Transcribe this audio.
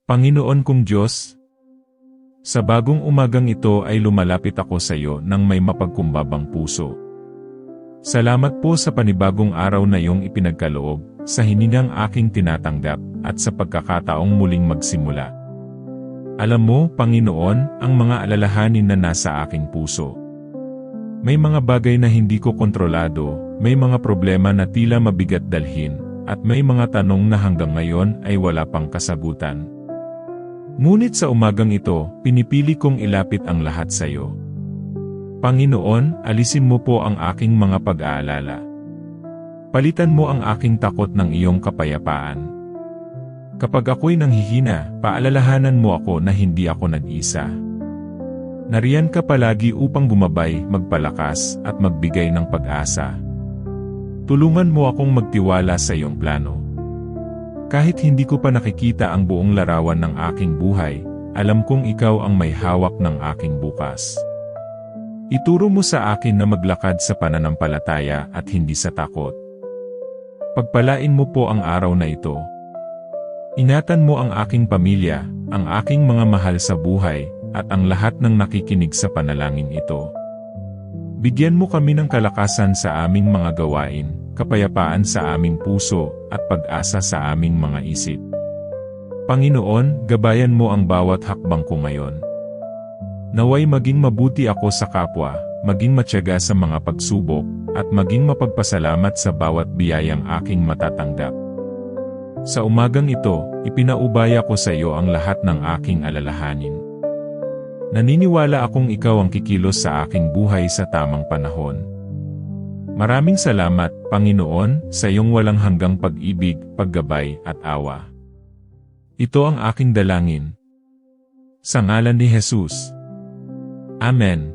Panginoon kong Diyos, sa bagong umagang ito ay lumalapit ako sa iyo ng may mapagkumbabang puso. Salamat po sa panibagong araw na iyong ipinagkaloob, sa hiningang aking tinatanggap, at sa pagkakataong muling magsimula. Alam mo, Panginoon, ang mga alalahanin na nasa aking puso. May mga bagay na hindi ko kontrolado, may mga problema na tila mabigat dalhin, at may mga tanong na hanggang ngayon ay wala pang kasagutan. Ngunit sa umagang ito, pinipili kong ilapit ang lahat sa iyo. Panginoon, alisin mo po ang aking mga pag-aalala. Palitan mo ang aking takot ng iyong kapayapaan. Kapag ako'y nanghihina, paalalahanan mo ako na hindi ako nag-isa. Nariyan ka palagi upang gumabay, magpalakas, at magbigay ng pag-asa. Tulungan mo akong magtiwala sa iyong plano. Kahit hindi ko pa nakikita ang buong larawan ng aking buhay, alam kong ikaw ang may hawak ng aking bukas. Ituro mo sa akin na maglakad sa pananampalataya at hindi sa takot. Pagpalain mo po ang araw na ito. Ingatan mo ang aking pamilya, ang aking mga mahal sa buhay, at ang lahat ng nakikinig sa panalangin ito. Bigyan mo kami ng kalakasan sa aming mga gawain, kapayapaan sa aming puso, at pag-asa sa aming mga isip. Panginoon, gabayan mo ang bawat hakbang ko ngayon. Naway maging mabuti ako sa kapwa, maging matyaga sa mga pagsubok, at maging mapagpasalamat sa bawat biyayang aking matatanggap. Sa umagang ito, ipinaubaya ko sa iyo ang lahat ng aking alalahanin. Naniniwala akong ikaw ang kikilos sa aking buhay sa tamang panahon. Maraming salamat, Panginoon, sa iyong walang hanggang pag-ibig, paggabay, at awa. Ito ang aking dalangin. Sa ngalan ni Jesus. Amen.